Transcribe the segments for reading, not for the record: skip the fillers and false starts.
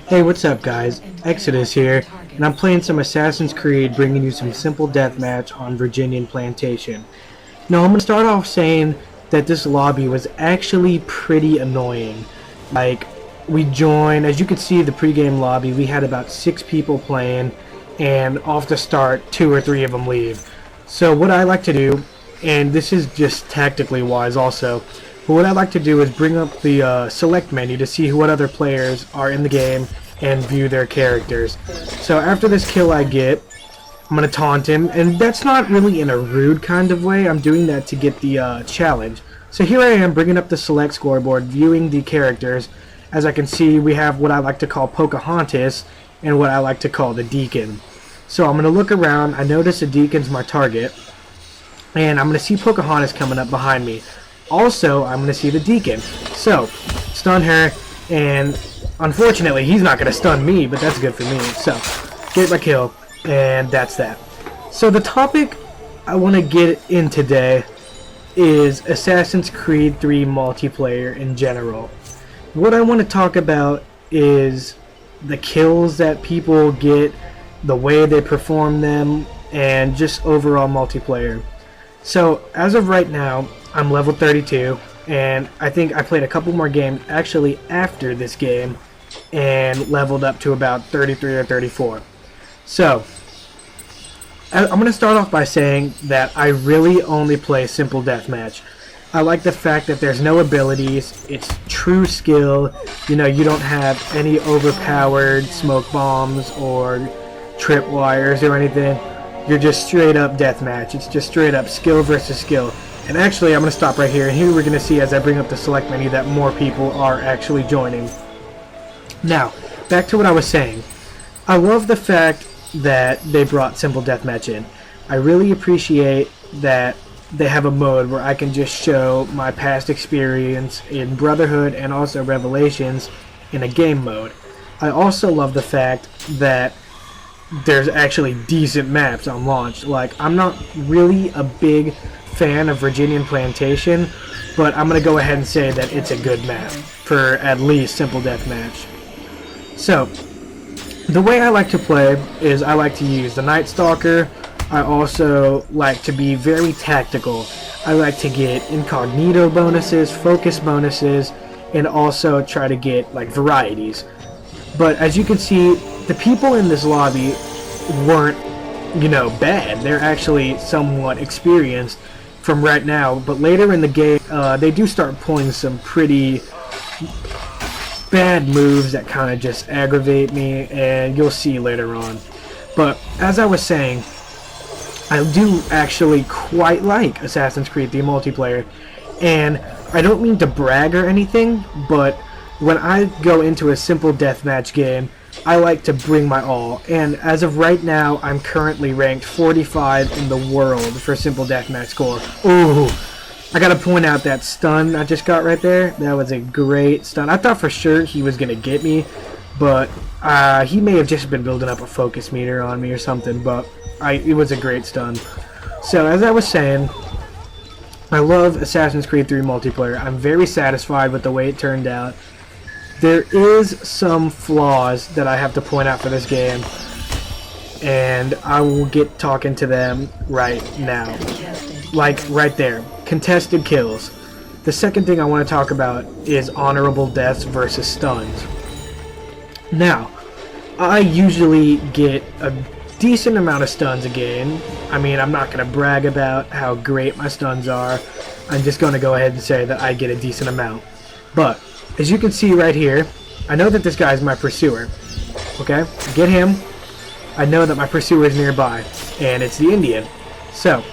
Hey, what's up guys? Exodus here, and I'm playing some Assassin's Creed, bringing you some Simple Deathmatch on Virginian Plantation. Now, I'm going to start off saying that this lobby was actually pretty annoying. Like, we joined, as you can see the pregame lobby, we had about 6 people playing, and off the start, 2 or 3 of them leave. So what I like to do, and this is just tactically wise also, but what I like to do is bring up the select menu to see what other players are in the game and view their characters. So after this kill I get, I'm going to taunt him, and that's not really in a rude kind of way. I'm doing that to get the challenge. So here I am bringing up the select scoreboard, viewing the characters. As I can see, we have what I like to call Pocahontas and what I like to call the Deacon. So I'm going to look around. I notice the Deacon's my target, and I'm going to see Pocahontas coming up behind me. Also, I'm going to see the Deacon. So, stun her, and unfortunately, he's not going to stun me, but that's good for me. So, get my kill, and that's that. So, the topic I want to get in today is Assassin's Creed 3 multiplayer in general. What I want to talk about is the kills that people get, the way they perform them, and just overall multiplayer. So, as of right now, I'm level 32, and I think I played a couple more games actually after this game and leveled up to about 33 or 34. So, I'm going to start off by saying that I really only play Simple Deathmatch. I like the fact that there's no abilities, it's true skill, you know, you don't have any overpowered smoke bombs or tripwires or anything. You're just straight up deathmatch. It's just straight up skill versus skill. And actually, I'm going to stop right here, and here we're going to see as I bring up the select menu that more people are actually joining. Now, back to what I was saying. I love the fact that they brought Simple Deathmatch in. I really appreciate that they have a mode where I can just show my past experience in Brotherhood and also Revelations in a game mode. I also love the fact that there's actually decent maps on launch. Like, I'm not really a big fan of Virginian Plantation, but I'm going to go ahead and say that it's a good map for at least Simple Deathmatch. So, the way I like to play is I like to use the Night Stalker. I also like to be very tactical. I like to get incognito bonuses, focus bonuses, and also try to get like varieties. But as you can see, the people in this lobby weren't, you know, bad. They're actually somewhat experienced from right now, but later in the game, they do start pulling some pretty bad moves that kind of just aggravate me, and you'll see later on. But as I was saying, I do actually quite like Assassin's Creed 3 multiplayer, and I don't mean to brag or anything, but when I go into a Simple Deathmatch game, I like to bring my all, and as of right now, I'm currently ranked 45 in the world for Simple Deathmatch score. Ooh, I gotta point out that stun I just got right there. That was a great stun. I thought for sure he was gonna get me, but he may have just been building up a focus meter on me or something, but it was a great stun. So, as I was saying, I love Assassin's Creed 3 multiplayer. I'm very satisfied with the way it turned out. There is some flaws that I have to point out for this game, and I will get talking to them right now. Like, right there. Contested kills. The second thing I want to talk about is honorable deaths versus stuns. Now, I usually get a decent amount of stuns a game. I mean, I'm not going to brag about how great my stuns are. I'm just going to go ahead and say that I get a decent amount. But as you can see right here, I know that this guy is my pursuer. Okay? Get him. I know that my pursuer is nearby, and it's the Indian. So,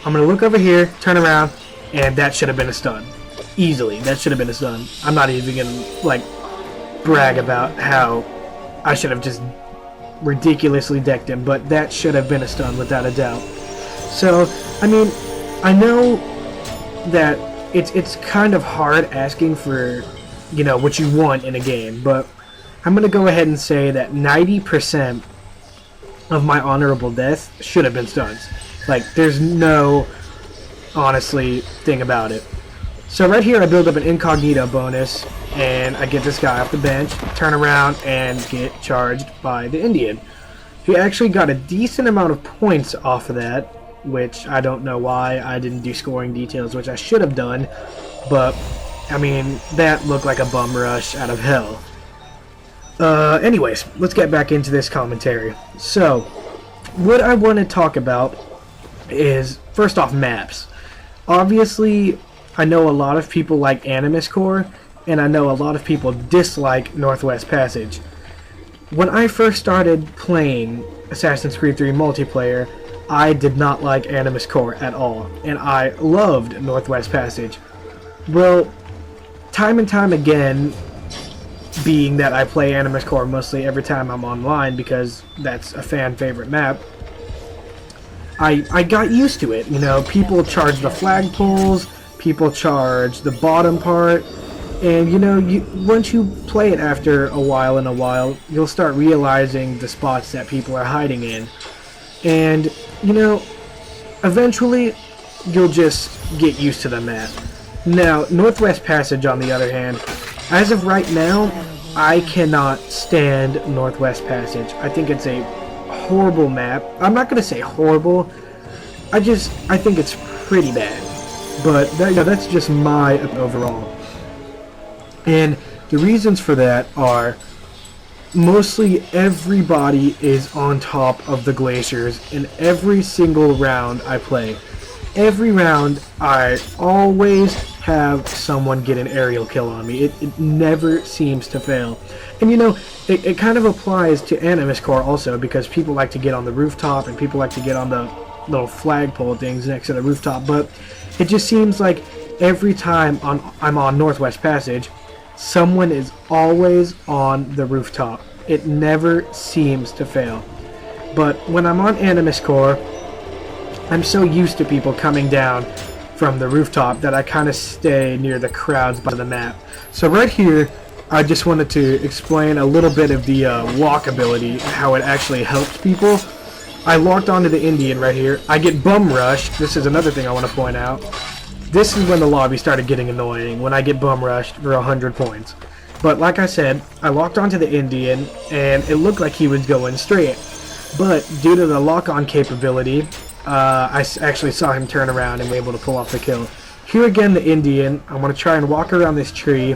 I'm going to look over here, turn around, and that should have been a stun. Easily, that should have been a stun. I'm not even going to, like, brag about how I should have just ridiculously decked him, but that should have been a stun without a doubt. So, I mean, I know that it's kind of hard asking for, you know, what you want in a game, but I'm going to go ahead and say that 90% of my honorable deaths should have been stuns. Like, there's no, honestly, thing about it. So right here I build up an incognito bonus, and I get this guy off the bench, turn around, and get charged by the Indian. He actually got a decent amount of points off of that, which I don't know why I didn't do scoring details, which I should have done, but I mean, that looked like a bum rush out of hell. Anyways, let's get back into this commentary. So, what I want to talk about is, first off, maps. Obviously, I know a lot of people like Animus Core, and I know a lot of people dislike Northwest Passage. When I first started playing Assassin's Creed 3 multiplayer, I did not like Animus Core at all, and I loved Northwest Passage. Well, time and time again, being that I play Animus Core mostly every time I'm online because that's a fan favorite map, I got used to it. You know, people charge the flagpoles, people charge the bottom part, and you know, once you play it after a while, you'll start realizing the spots that people are hiding in. And, you know, eventually you'll just get used to the map. Now, Northwest Passage, on the other hand, as of right now, I cannot stand Northwest Passage. I think it's a horrible map. I'm not going to say horrible. I think it's pretty bad. But that's just my overall. And the reasons for that are mostly everybody is on top of the glaciers in every single round I play. Every round, I always have someone get an aerial kill on me. It never seems to fail. And you know, it kind of applies to Animus Core also, because people like to get on the rooftop and people like to get on the little flagpole things next to the rooftop. But it just seems like every time I'm on Northwest Passage, someone is always on the rooftop. It never seems to fail. But when I'm on Animus Core, I'm so used to people coming down from the rooftop that I kind of stay near the crowds by the map. So right here, I just wanted to explain a little bit of the walk ability, how it actually helps people. I locked onto the Indian right here. I get bum rushed. This is another thing I want to point out. This is when the lobby started getting annoying, when I get bum rushed for 100 points. But like I said, I locked onto the Indian, and it looked like he was going straight. But due to the lock-on capability, I actually saw him turn around and was able to pull off the kill. Here again, the Indian. I'm going to try and walk around this tree,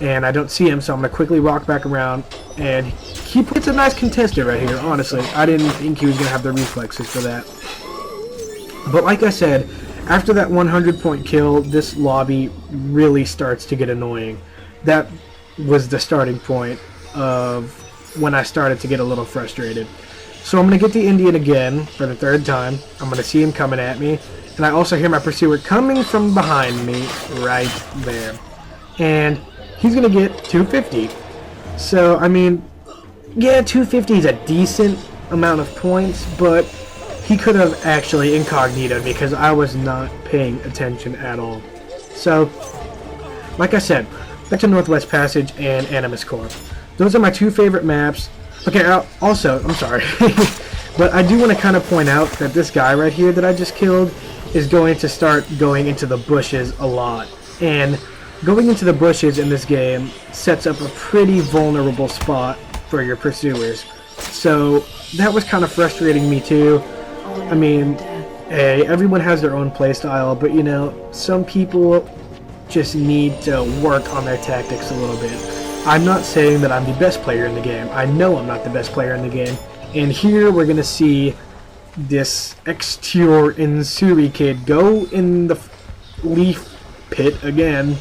and I don't see him, so I'm going to quickly walk back around. And he puts a nice contested right here, honestly. I didn't think he was going to have the reflexes for that. But like I said, after that 100-point kill, this lobby really starts to get annoying. That was the starting point of when I started to get a little frustrated. So I'm going to get the Indian again for the third time. I'm going to see him coming at me. And I also hear my pursuer coming from behind me right there. And he's going to get 250. So, I mean, yeah, 250 is a decent amount of points, but he could have actually incognitoed me because I was not paying attention at all. So, like I said, back to Northwest Passage and Animus Core. Those are my two favorite maps. Okay, also, I'm sorry, but I do want to kind of point out that this guy right here that I just killed is going to start going into the bushes a lot. And going into the bushes in this game sets up a pretty vulnerable spot for your pursuers. So that was kind of frustrating me too. I mean, hey, everyone has their own playstyle, but you know, some people just need to work on their tactics a little bit. I'm not saying that I'm the best player in the game. I know I'm not the best player in the game. And here we're going to see this Extior Insuri kid go in the leaf pit again.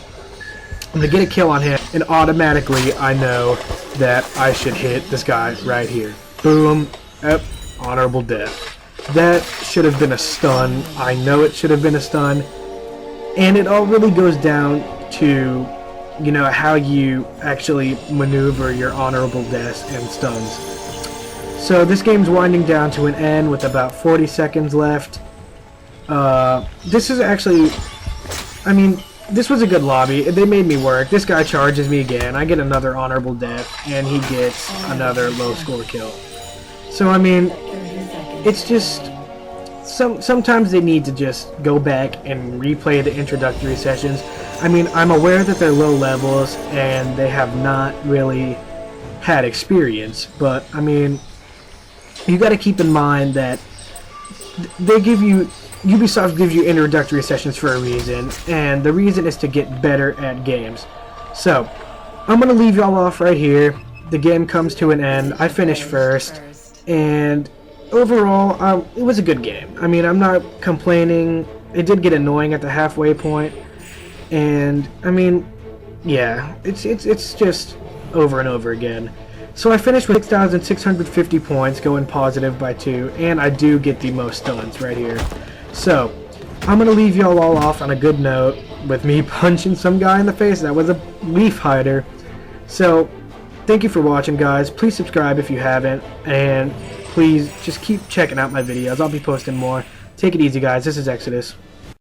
I'm going to get a kill on him, and automatically I know that I should hit this guy right here. Boom. Yep. Honorable death. That should have been a stun. I know it should have been a stun. And it all really goes down to, you know, how you actually maneuver your honorable deaths and stuns. So this game's winding down to an end with about 40 seconds left. This is actually, I mean, this was a good lobby. They made me work. This guy charges me again. I get another honorable death, and he gets another low score kill. So, I mean, it's just, sometimes they need to just go back and replay the introductory sessions. I mean, I'm aware that they're low levels and they have not really had experience, but I mean, you got to keep in mind that they give you Ubisoft gives you introductory sessions for a reason, and the reason is to get better at games. So, I'm gonna leave y'all off right here. The game comes to an end. I finished first, and overall, it was a good game. I mean, I'm not complaining. It did get annoying at the halfway point, and I mean, yeah, it's just over and over again. So I finished with 6,650 points, going positive by 2, and I do get the most stuns right here. So, I'm going to leave y'all all off on a good note with me punching some guy in the face. That was a leaf hider. So, thank you for watching, guys. Please subscribe if you haven't, and please just keep checking out my videos. I'll be posting more. Take it easy, guys. This is Exodus.